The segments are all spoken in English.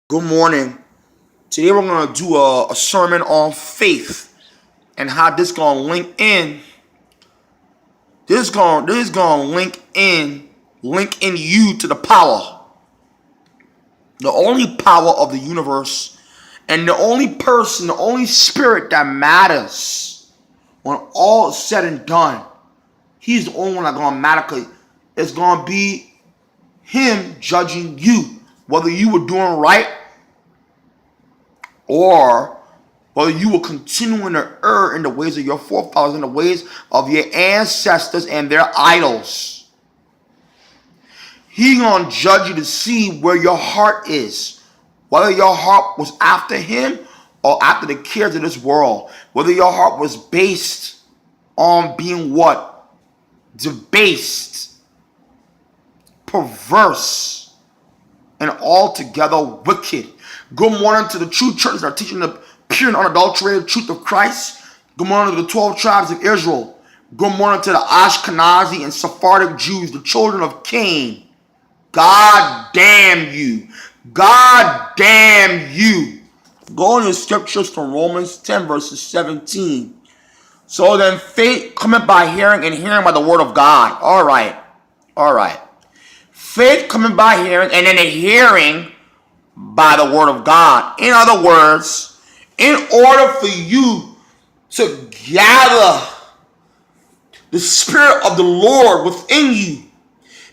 Good morning. Today we're going to do a sermon on faith and how this going to link in. This is going to link in you to the power, the only power of the universe, and the only person, the only spirit that matters when all is said and done. He's the only one that's going to matter, because it's going to be him judging you, whether you were doing right or whether you were continuing to err in the ways of your forefathers, in the ways of your ancestors and their idols. He's going to judge you to see where your heart is, whether your heart was after him or after the cares of this world, whether your heart was based on being what? Debased, perverse, and altogether wicked. Good morning to the true churches that are teaching the pure and unadulterated truth of Christ. Good morning to the 12 tribes of Israel. Good morning to the Ashkenazi and Sephardic Jews, the children of Cain. God damn you. God damn you. Go in the scriptures from Romans 10 verses 17. So then faith cometh by hearing, and hearing by the word of God. All right. Faith coming by hearing, and then the hearing by the word of God. In other words, in order for you to gather the Spirit of the Lord within you,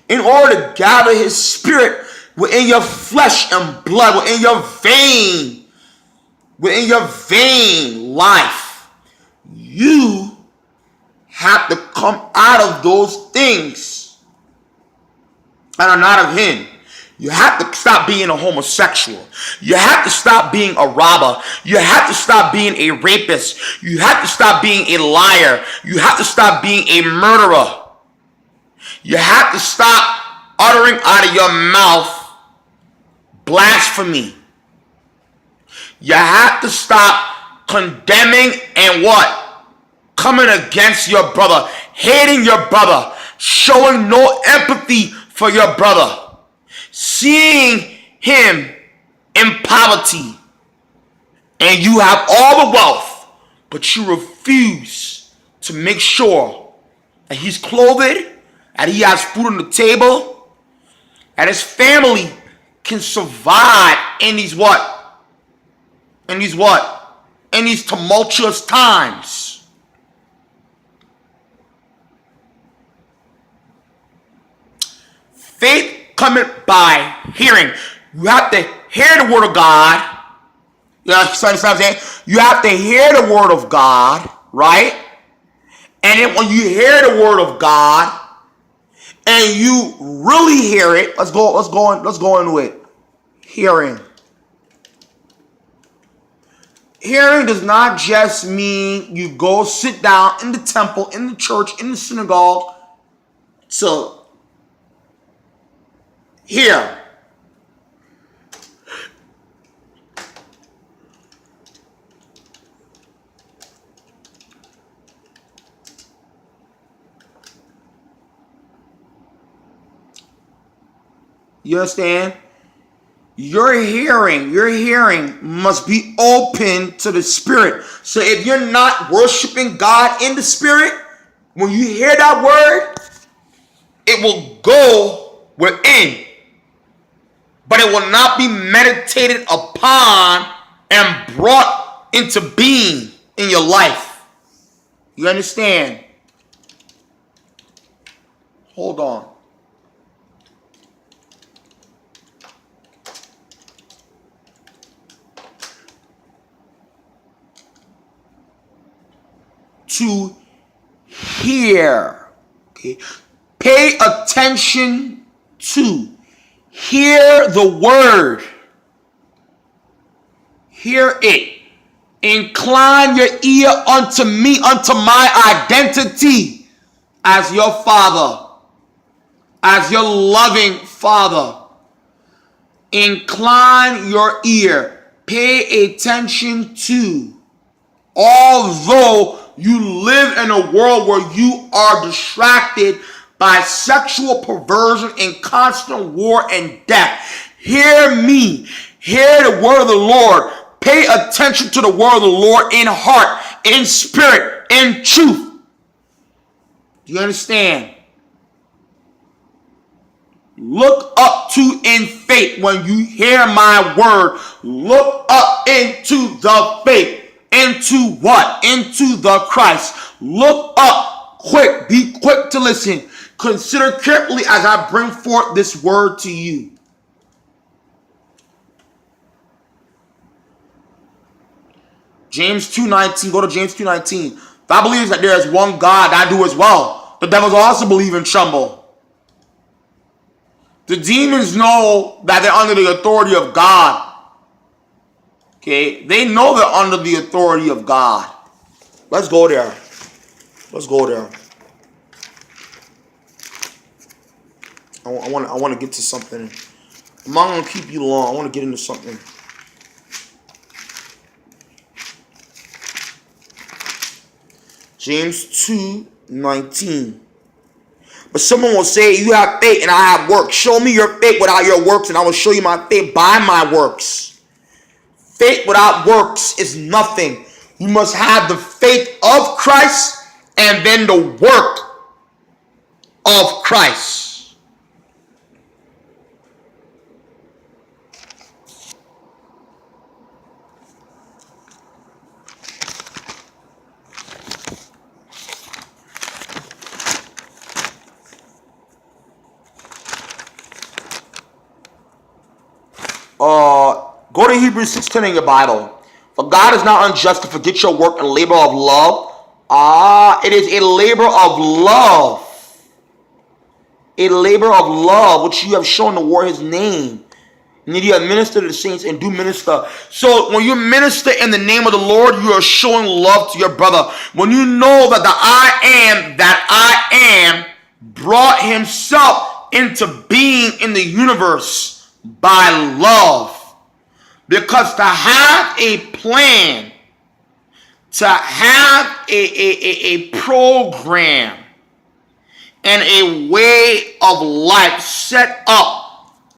in order to gather his Spirit within your flesh and blood, within your vein life, you have to come out of those things that are not of him. You have to stop being a homosexual. You have to stop being a robber. You have to stop being a rapist. You have to stop being a liar. You have to stop being a murderer. You have to stop uttering out of your mouth blasphemy. You have to stop condemning and what? Coming against your brother, hating your brother, showing no empathy for your brother, seeing him in poverty, and you have all the wealth, but you refuse to make sure that he's clothed, that he has food on the table, that his family can survive in these what? In these tumultuous times. Faith cometh by hearing. You have to hear the word of God. You understand what I'm saying? You have to hear the word of God, right? And then when you hear the word of God and you really hear it, let's go into it. Hearing. Hearing does not just mean you go sit down in the temple, in the church, in the synagogue to hear. You understand? Your hearing must be open to the Spirit. So if you're not worshiping God in the Spirit, when you hear that word, it will go within, but it will not be meditated upon and brought into being in your life. You understand? Hold on. To hear. Okay. Pay attention to. Hear the word. Hear it. Incline your ear unto me, unto my identity as your father, as your loving father. Incline your ear. Pay attention to. Although you live in a world where you are distracted by sexual perversion and constant war and death, hear me. Hear the word of the Lord. Pay attention to the word of the Lord in heart, in spirit, in truth. Do you understand? Look up to in faith when you hear my word. Look up into the faith. Into what? Into the Christ. Look up quick. Be quick to listen. Consider carefully as I bring forth this word to you. James 2:19. Go to James 2:19. Thou believes that there is one God, I do as well. The devils also believe and tremble. The demons know that they're under the authority of God. Okay? They know they're under the authority of God. Let's go there. Let's go there. I want to get to something. I'm not going to keep you long. I want to get into something. James 2:19. But someone will say, you have faith and I have works. Show me your faith without your works and I will show you my faith by my works. Faith without works is nothing. You must have the faith of Christ and then the work of Christ. Go to Hebrews 6:10 in your Bible. For God is not unjust to forget your work and labor of love. It is a labor of love. A labor of love which you have shown to ward his name. And you have ministered to the saints and do minister. So when you minister in the name of the Lord, you are showing love to your brother. When you know that the I am brought himself into being in the universe by love. Because to have a plan, to have a program, and a way of life set up